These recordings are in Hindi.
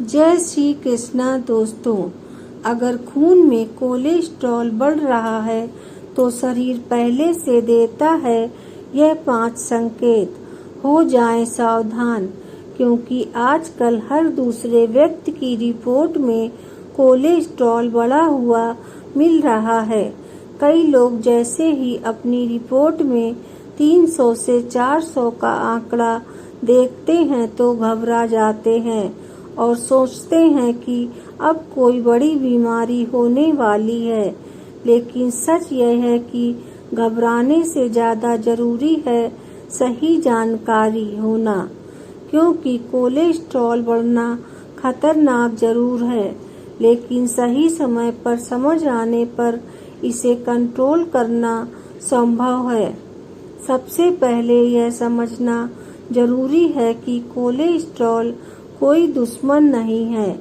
जय श्री कृष्णा दोस्तों, अगर खून में कोलेस्ट्रॉल बढ़ रहा है तो शरीर पहले से देता है यह 5 संकेत। हो जाएं सावधान, क्योंकि आजकल हर दूसरे व्यक्ति की रिपोर्ट में कोलेस्ट्रॉल बढ़ा हुआ मिल रहा है। कई लोग जैसे ही अपनी रिपोर्ट में 300 से 400 का आंकड़ा देखते हैं तो घबरा जाते हैं और सोचते हैं कि अब कोई बड़ी बीमारी होने वाली है। लेकिन सच यह है कि घबराने से ज़्यादा जरूरी है सही जानकारी होना, क्योंकि कोलेस्ट्रॉल बढ़ना खतरनाक जरूर है, लेकिन सही समय पर समझ आने पर इसे कंट्रोल करना संभव है। सबसे पहले यह समझना जरूरी है कि कोलेस्ट्रॉल कोई दुश्मन नहीं है।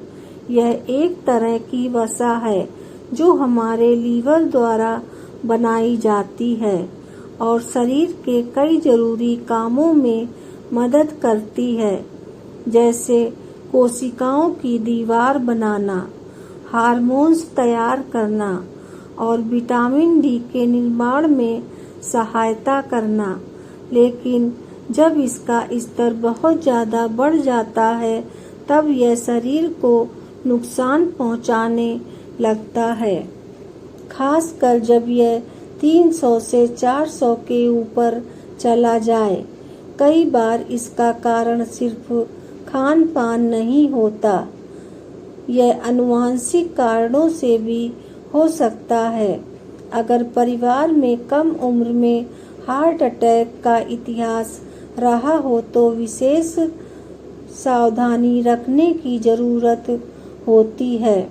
यह एक तरह की वसा है जो हमारे लीवर द्वारा बनाई जाती है और शरीर के कई जरूरी कामों में मदद करती है, जैसे कोशिकाओं की दीवार बनाना, हार्मोन्स तैयार करना और विटामिन डी के निर्माण में सहायता करना। लेकिन जब इसका स्तर बहुत ज़्यादा बढ़ जाता है तब यह शरीर को नुकसान पहुंचाने लगता है, खासकर जब यह 300 से 400 के ऊपर चला जाए। कई बार इसका कारण सिर्फ खान पान नहीं होता, यह आनुवंशिक कारणों से भी हो सकता है। अगर परिवार में कम उम्र में हार्ट अटैक का इतिहास रहा हो तो विशेष सावधानी रखने की जरूरत होती है।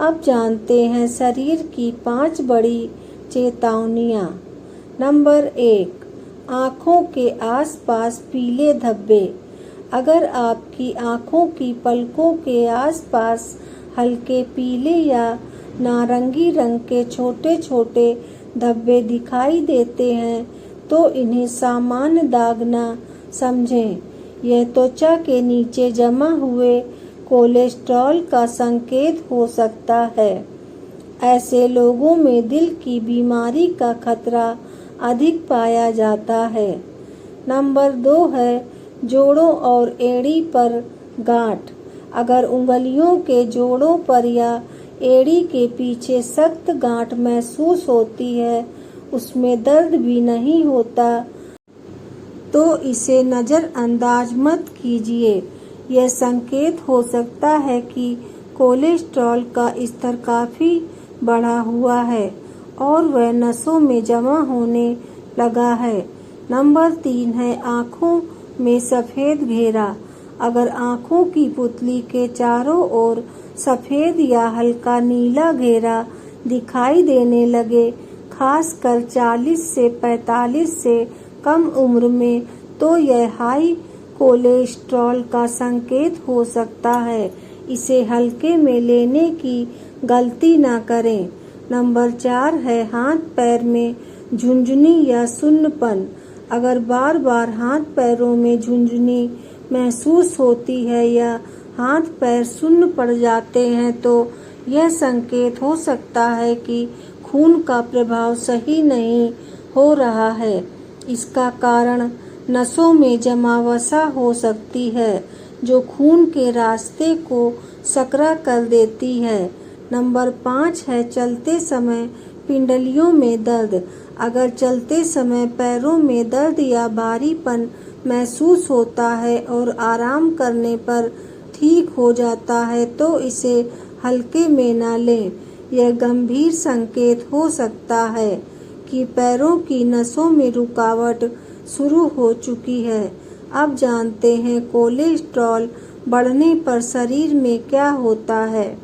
अब जानते हैं शरीर की 5 बड़ी चेतावनियां। नंबर 1, आँखों के आसपास पीले धब्बे। अगर आपकी आँखों की पलकों के आसपास हल्के पीले या नारंगी रंग के छोटे छोटे धब्बे दिखाई देते हैं तो इन्हें सामान्य दाग न समझें। यह त्वचा के नीचे जमा हुए कोलेस्ट्रॉल का संकेत हो सकता है। ऐसे लोगों में दिल की बीमारी का खतरा अधिक पाया जाता है। नंबर 2 है जोड़ों और एड़ी पर गांठ। अगर उंगलियों के जोड़ों पर या एड़ी के पीछे सख्त गांठ महसूस होती है, उसमें दर्द भी नहीं होता, तो इसे नज़रअंदाज मत कीजिए। यह संकेत हो सकता है कि कोलेस्ट्रॉल का स्तर काफ़ी बढ़ा हुआ है और वह नसों में जमा होने लगा है। नंबर 3 है आँखों में सफ़ेद घेरा। अगर आँखों की पुतली के चारों ओर सफ़ेद या हल्का नीला घेरा दिखाई देने लगे, खासकर 40 से 45 से कम उम्र में, तो यह हाई कोलेस्ट्रॉल का संकेत हो सकता है। इसे हल्के में लेने की गलती ना करें। नंबर 4 है हाथ पैर में झुंझुनी या सुन्नपन। अगर बार बार हाथ पैरों में झुंझुनी महसूस होती है या हाथ पैर सुन्न पड़ जाते हैं तो यह संकेत हो सकता है कि खून का प्रभाव सही नहीं हो रहा है। इसका कारण नसों में जमा वसा हो सकती है जो खून के रास्ते को सकरा कर देती है। नंबर 5 है चलते समय पिंडलियों में दर्द। अगर चलते समय पैरों में दर्द या भारीपन महसूस होता है और आराम करने पर ठीक हो जाता है तो इसे हल्के में ना लें। यह गंभीर संकेत हो सकता है कि पैरों की नसों में रुकावट शुरू हो चुकी है। अब जानते हैं कोलेस्ट्रॉल बढ़ने पर शरीर में क्या होता है।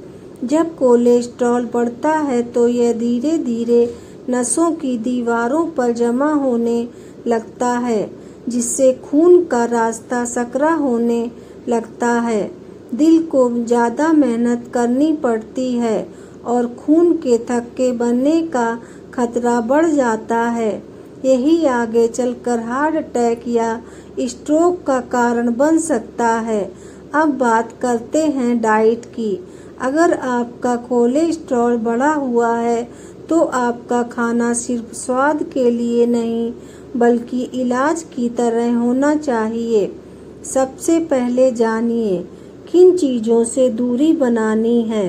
जब कोलेस्ट्रॉल बढ़ता है तो यह धीरे धीरे नसों की दीवारों पर जमा होने लगता है, जिससे खून का रास्ता सकरा होने लगता है। दिल को ज़्यादा मेहनत करनी पड़ती है और खून के थक्के बनने का खतरा बढ़ जाता है। यही आगे चलकर हार्ट अटैक या स्ट्रोक का कारण बन सकता है। अब बात करते हैं डाइट की। अगर आपका कोलेस्ट्रॉल बढ़ा हुआ है तो आपका खाना सिर्फ स्वाद के लिए नहीं बल्कि इलाज की तरह होना चाहिए। सबसे पहले जानिए किन चीज़ों से दूरी बनानी है।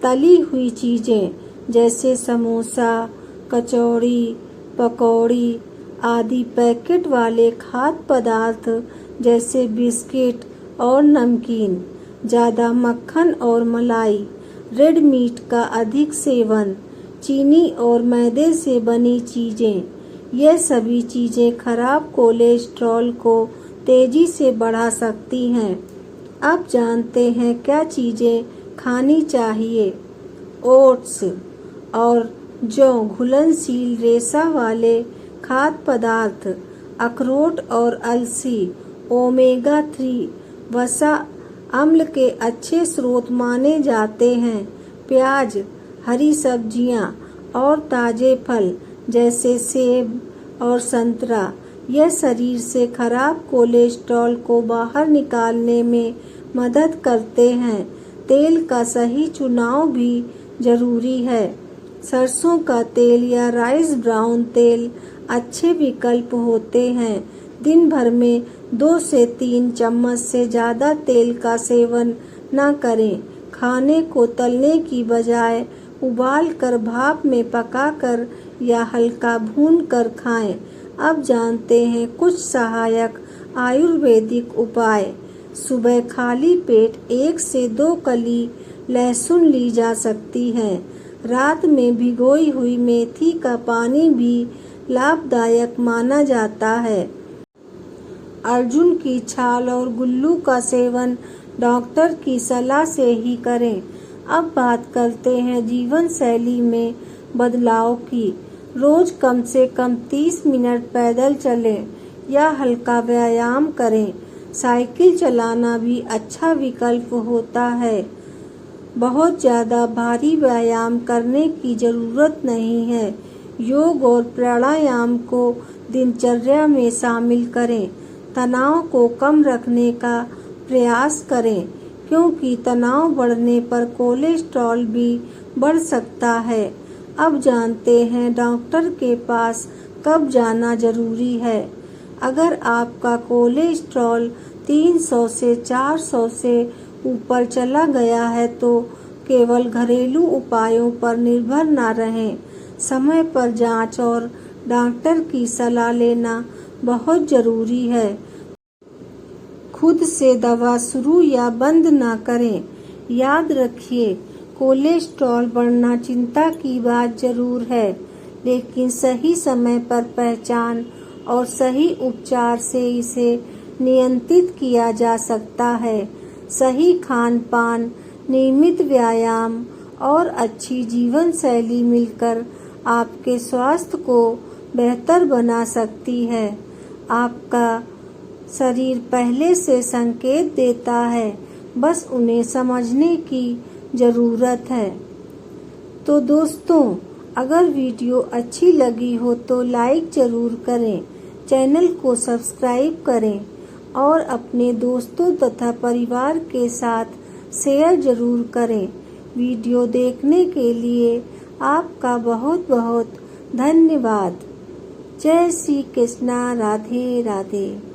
तली हुई चीज़ें जैसे समोसा, कचौड़ी, पकौड़ी आदि, पैकेट वाले खाद्य पदार्थ जैसे बिस्किट और नमकीन, ज़्यादा मक्खन और मलाई, रेड मीट का अधिक सेवन, चीनी और मैदे से बनी चीज़ें, ये सभी चीज़ें खराब कोलेस्ट्रॉल को तेज़ी से बढ़ा सकती हैं। अब जानते हैं क्या चीज़ें खानी चाहिए। ओट्स और जौ, घुलनशील रेशा वाले खाद्य पदार्थ, अखरोट और अलसी ओमेगा 3 वसा अम्ल के अच्छे स्रोत माने जाते हैं। प्याज, हरी सब्जियां और ताजे फल जैसे सेब और संतरा, यह शरीर से खराब कोलेस्ट्रॉल को बाहर निकालने में मदद करते हैं। तेल का सही चुनाव भी जरूरी है। सरसों का तेल या राइस ब्राउन तेल अच्छे विकल्प होते हैं। दिन भर में 2 से 3 चम्मच से ज़्यादा तेल का सेवन न करें। खाने को तलने की बजाय उबाल कर, भाप में पकाकर या हल्का भून कर खाएं। अब जानते हैं कुछ सहायक आयुर्वेदिक उपाय। सुबह खाली पेट 1 से 2 कली लहसुन ली जा सकती है। रात में भिगोई हुई मेथी का पानी भी लाभदायक माना जाता है। अर्जुन की छाल और गुल्लू का सेवन डॉक्टर की सलाह से ही करें। अब बात करते हैं जीवन शैली में बदलाव की। रोज कम से कम 30 मिनट पैदल चलें या हल्का व्यायाम करें। साइकिल चलाना भी अच्छा विकल्प होता है। बहुत ज़्यादा भारी व्यायाम करने की ज़रूरत नहीं है। योग और प्राणायाम को दिनचर्या में शामिल करें। तनाव को कम रखने का प्रयास करें क्योंकि तनाव बढ़ने पर कोलेस्ट्रॉल भी बढ़ सकता है। अब जानते हैं डॉक्टर के पास कब जाना जरूरी है। अगर आपका कोलेस्ट्रॉल 300 से 400 से ऊपर चला गया है तो केवल घरेलू उपायों पर निर्भर न रहें। समय पर जांच और डॉक्टर की सलाह लेना बहुत जरूरी है। खुद से दवा शुरू या बंद ना करें। याद रखिए, कोलेस्ट्रॉल बढ़ना चिंता की बात जरूर है, लेकिन सही समय पर पहचान और सही उपचार से इसे नियंत्रित किया जा सकता है। सही खान पान, नियमित व्यायाम और अच्छी जीवन शैली मिलकर आपके स्वास्थ्य को बेहतर बना सकती है। आपका शरीर पहले से संकेत देता है, बस उन्हें समझने की ज़रूरत है। तो दोस्तों, अगर वीडियो अच्छी लगी हो तो लाइक ज़रूर करें, चैनल को सब्सक्राइब करें और अपने दोस्तों तथा परिवार के साथ शेयर ज़रूर करें। वीडियो देखने के लिए आपका बहुत बहुत धन्यवाद। जय श्री कृष्णा। राधे राधे।